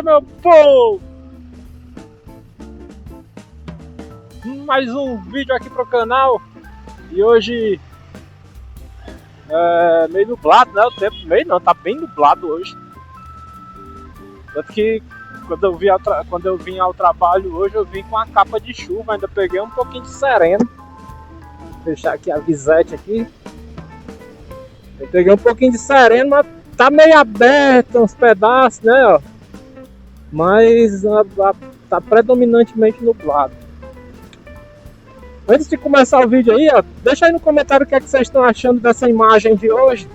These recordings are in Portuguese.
dia, meu povo! Mais um vídeo aqui pro canal. E hoje é meio nublado, né? O tempo meio não, tá bem nublado hoje. Tanto que quando eu vim ao trabalho hoje, eu vim com a capa de chuva. Ainda peguei um pouquinho de sereno. Vou deixar aqui a visete aqui. Eu peguei um pouquinho de sereno, mas tá meio aberto uns pedaços, né? Ó. Mas tá predominantemente nublado. Antes de começar o vídeo aí, ó, deixa aí no comentário o que é que vocês estão achando dessa imagem de hoje.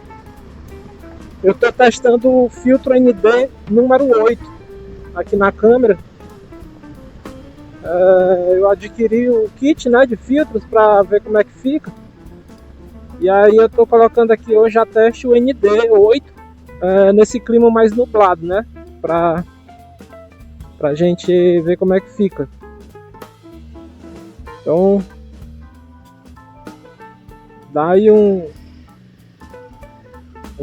Eu estou testando o filtro ND número 8 aqui na câmera. Eu adquiri o kit, né, de filtros para ver como é que fica. E aí eu estou colocando aqui hoje a teste o ND 8 nesse clima mais nublado, né, pra gente ver como é que fica. Então dá aí um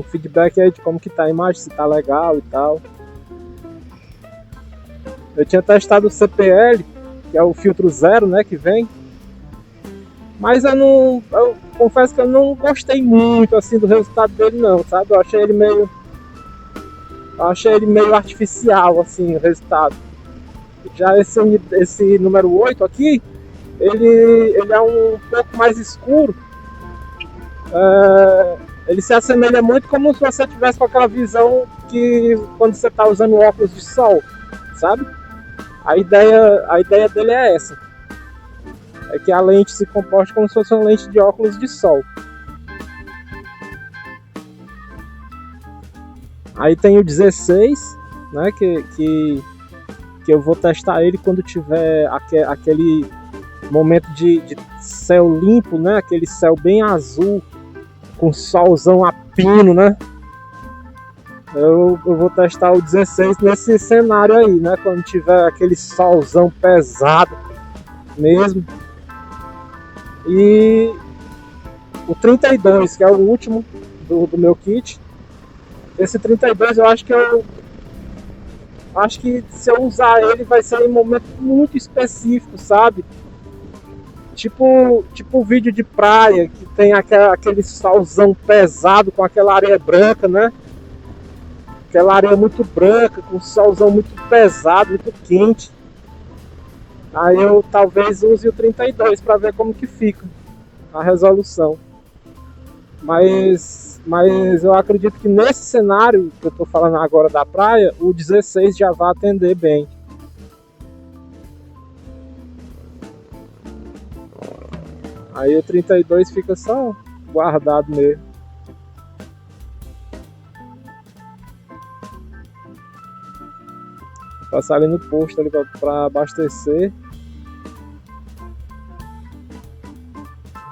feedback aí de como que tá a imagem, se tá legal e tal. Eu tinha testado o CPL, que é o filtro zero, né, que vem. Mas eu confesso que eu não gostei muito assim do resultado dele não, sabe? Eu achei ele meio artificial assim, o resultado. Já esse número 8 aqui, ele é um pouco mais escuro. Ele se assemelha muito como se você tivesse com aquela visão que quando você está usando óculos de sol, sabe? A ideia dele é essa. É que a lente se comporte como se fosse uma lente de óculos de sol. Aí tem o 16, né, que eu vou testar ele quando tiver aquele momento de céu limpo, né, aquele céu bem azul, com solzão a pino, né? Eu vou testar o 16 nesse cenário aí, né? Quando tiver aquele solzão pesado mesmo. E o 32, que é o último do meu kit. Esse 32 eu acho que se eu usar ele vai ser em um momento muito específico, sabe? Tipo vídeo de praia, que tem aquele solzão pesado com aquela areia branca, né? Aquela areia muito branca, com solzão muito pesado, muito quente. Aí eu talvez use o 32 para ver como que fica a resolução. Mas eu acredito que nesse cenário que eu tô falando agora da praia, o 16 já vai atender bem. Aí o 32 fica só guardado mesmo. Vou passar ali no posto ali para abastecer.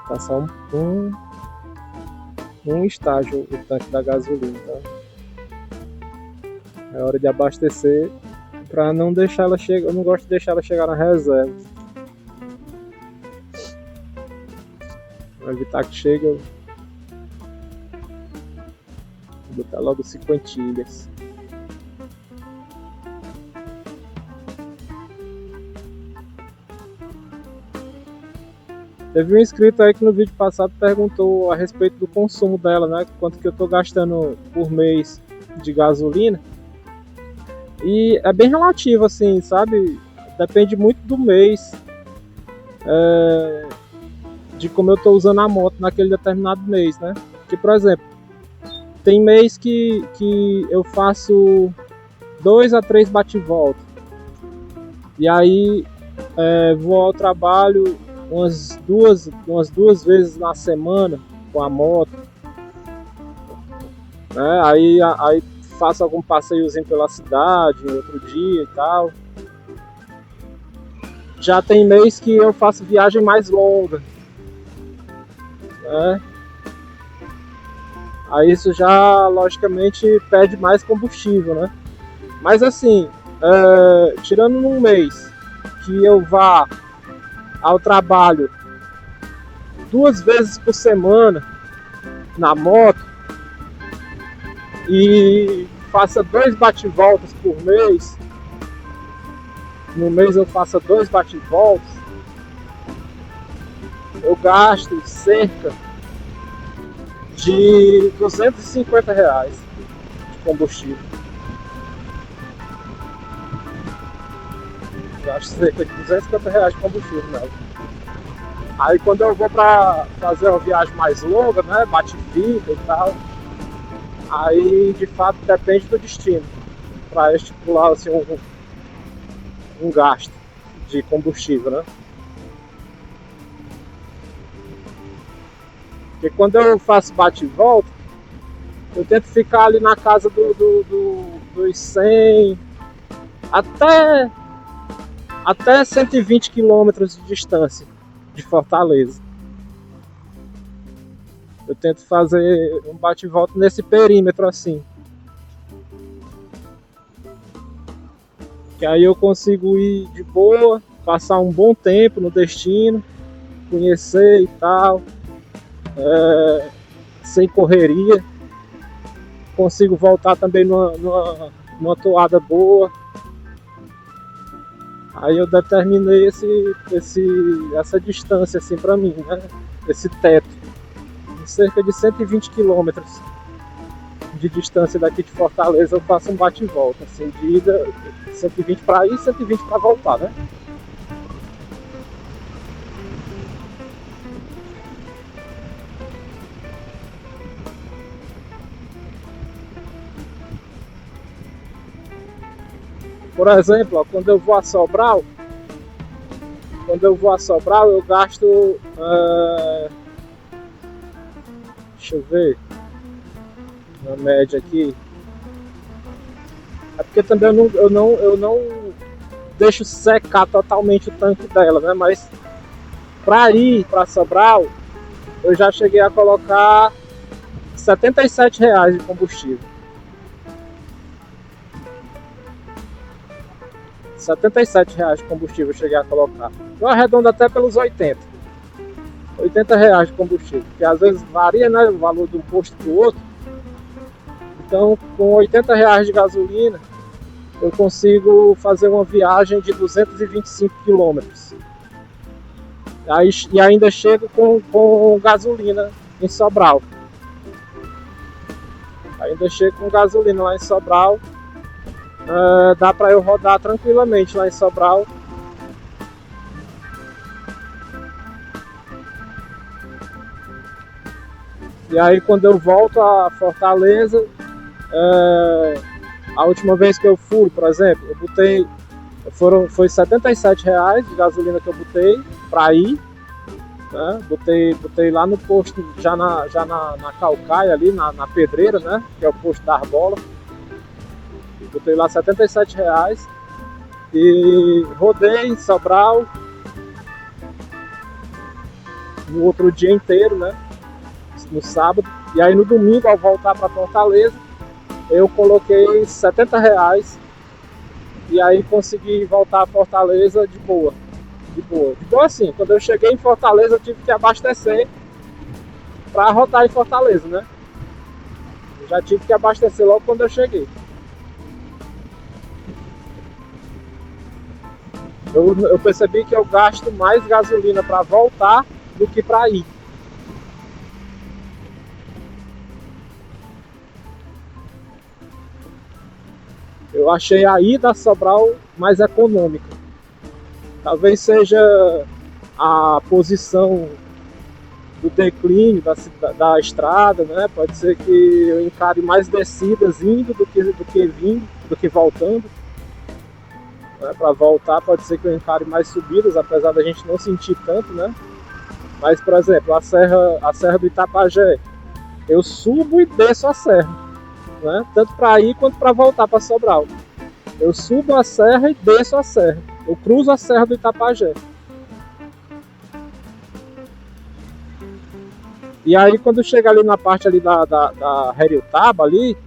Tá só um estágio o tanque da gasolina, tá? É hora de abastecer para não deixar ela chegar. Eu não gosto de deixar ela chegar na reserva. Para evitar que chegue, eu vou botar logo 50. Teve um inscrito aí que no vídeo passado perguntou a respeito do consumo dela, né? Quanto que eu tô gastando por mês de gasolina. E é bem relativo, assim, sabe? Depende muito do mês. De como eu estou usando a moto naquele determinado mês, né? Que, por exemplo, tem mês que eu faço 2 a 3 bate-volta. E aí vou ao trabalho umas duas vezes na semana com a moto. Né? Aí faço algum passeiozinho pela cidade, outro dia e tal. Já tem mês que eu faço viagem mais longa. Aí isso já logicamente pede mais combustível, né? Mas assim, tirando num mês que eu vá ao trabalho 2 vezes por semana na moto e faça 2 bate-voltas por mês, no mês eu faça 2 bate-voltas, eu gasto cerca de R$ 250 de combustível. Gasto cerca de R$ 250 de combustível nela. Aí quando eu vou pra fazer uma viagem mais longa, né, bate-fica e tal, aí de fato depende do destino, para estipular assim, um gasto de combustível, né? Porque quando eu faço bate e volta, eu tento ficar ali na casa dos 100 até 120 quilômetros de distância de Fortaleza. Eu tento fazer um bate e volta nesse perímetro assim. Que aí eu consigo ir de boa, passar um bom tempo no destino, conhecer e tal, sem correria. Consigo voltar também numa toada boa. Aí eu determinei essa distância assim para mim, né? Esse teto, em cerca de 120 quilômetros de distância daqui de Fortaleza, eu faço um bate e volta, assim, de ida, 120 para ir, 120 para voltar, né? Por exemplo, ó, quando eu vou a Sobral, eu gasto, deixa eu ver, na média aqui. É porque também eu não deixo secar totalmente o tanque dela, né? Mas para ir para Sobral, eu já cheguei a colocar R$ 77 de combustível. R$ 77 de combustível eu cheguei a colocar. Eu arredondo até pelos 80. R$ 80 de combustível, que às vezes varia, né, o valor de um posto para o outro. Então, com R$ 80 de gasolina, eu consigo fazer uma viagem de 225 quilômetros. E ainda chego com gasolina em Sobral. Ainda chego com gasolina lá em Sobral. Dá para eu rodar tranquilamente lá em Sobral. E aí quando eu volto a Fortaleza, a última vez que eu fui, por exemplo, foi R$ 77 de gasolina que eu botei para ir, né? Botei lá no posto, já na Calcaia ali, na Pedreira, né? Que é o posto da Arbola. Botei lá R$ 77 e rodei em Sobral no outro dia inteiro, né? No sábado. E aí no domingo, ao voltar para Fortaleza, eu coloquei R$ 70 e aí consegui voltar a Fortaleza de boa. De boa assim, quando eu cheguei em Fortaleza eu tive que abastecer para rodar em Fortaleza, né? Eu já tive que abastecer logo quando eu cheguei. Eu percebi que eu gasto mais gasolina para voltar do que para ir. Eu achei a ida a Sobral mais econômica. Talvez seja a posição do declínio da estrada, né? Pode ser que eu encare mais descidas indo do que vindo, do que voltando. Para voltar pode ser que eu encare mais subidas, apesar da gente não sentir tanto, né? Mas, por exemplo, a serra do Itapajé, eu subo e desço a serra, né? Tanto para ir quanto para voltar para Sobral. Eu subo a serra e desço a serra. Eu cruzo a serra do Itapajé. E aí quando chega ali na parte ali da Heriotaba ali,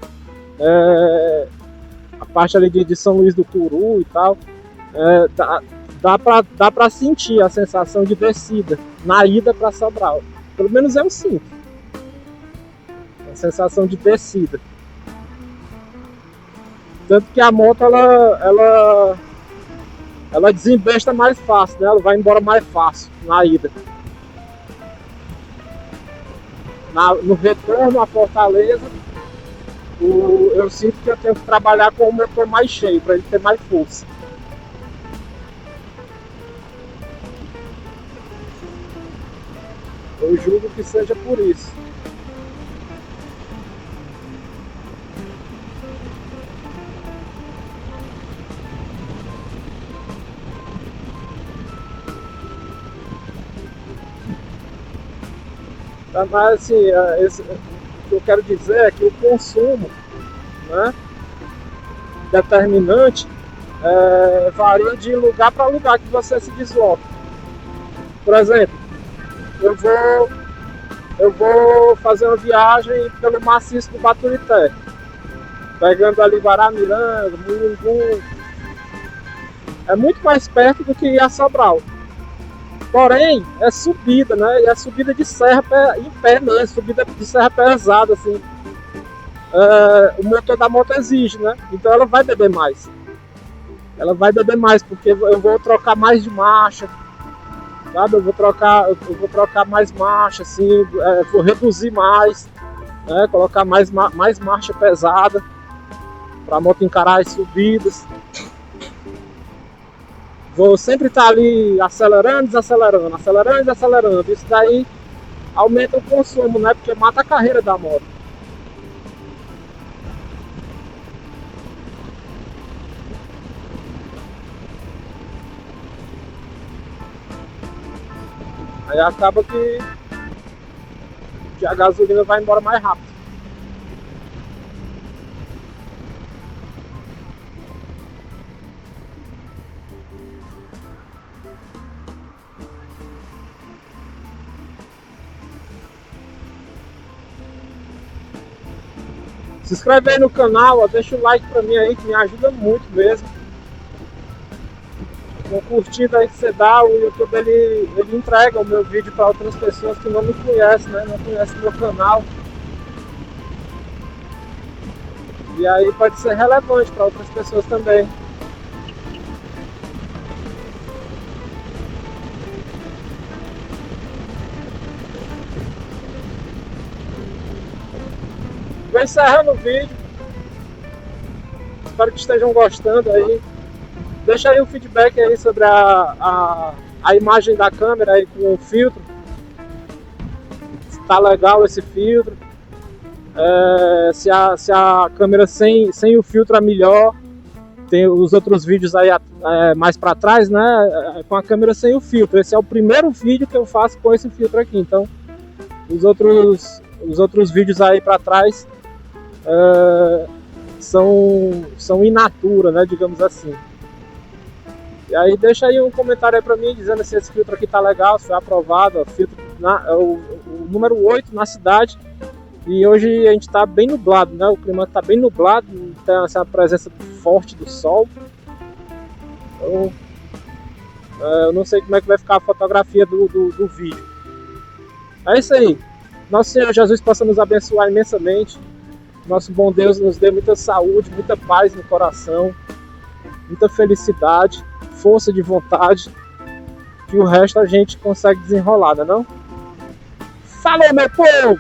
a parte ali de São Luís do Curu e tal, dá pra sentir a sensação de descida na ida para Sobral. Pelo menos eu sinto a sensação de descida. Tanto que a moto ela desembesta mais fácil, né? Ela vai embora mais fácil na ida. No retorno à Fortaleza, eu sinto que eu tenho que trabalhar com o motor mais cheio, para ele ter mais força. Eu julgo que seja por isso. Mas assim, o que eu quero dizer é que o consumo, né, determinante varia de lugar para lugar que você se desloca. Por exemplo, eu vou fazer uma viagem pelo maciço do Baturité, pegando ali Guaramiranga, Mulungu. É muito mais perto do que ir a Sobral. Porém, é subida, né? E é subida de serra em pé, né? É subida de serra pesada, assim. O motor da moto exige, né? Então ela vai beber mais. Ela vai beber mais, porque eu vou trocar mais de marcha, sabe? Eu vou trocar mais marcha, assim, vou reduzir mais, né? Colocar mais marcha pesada para a moto encarar as subidas. Vou sempre estar ali acelerando, desacelerando, acelerando e desacelerando. Isso daí aumenta o consumo, né? Porque mata a carreira da moto. Aí acaba que a gasolina vai embora mais rápido. Se inscreve aí no canal, ó, deixa o like pra mim aí, que me ajuda muito mesmo. Com curtida aí que você dá, o YouTube ele entrega o meu vídeo para outras pessoas que não me conhecem, né? Não conhecem o meu canal. E aí pode ser relevante para outras pessoas também. Vou encerrando o vídeo. Espero que estejam gostando aí. Deixa aí o feedback aí sobre a imagem da câmera aí com o filtro. Se tá legal esse filtro. Se a câmera sem o filtro é melhor. Tem os outros vídeos aí mais para trás, né? Com a câmera sem o filtro. Esse é o primeiro vídeo que eu faço com esse filtro aqui. Então, os outros vídeos aí para trás são in natura, né? Digamos assim. E aí deixa aí um comentário aí pra mim dizendo se esse filtro aqui tá legal, se foi aprovado. O filtro o número 8 na cidade. E hoje a gente tá bem nublado, né? O clima tá bem nublado, tem essa presença forte do sol. Então, eu não sei como é que vai ficar a fotografia do vídeo. É isso aí. Nosso Senhor Jesus possa nos abençoar imensamente. Nosso bom Deus nos dê muita saúde, muita paz no coração, muita felicidade, força de vontade, que o resto a gente consegue desenrolar, não é não? Falou, meu povo!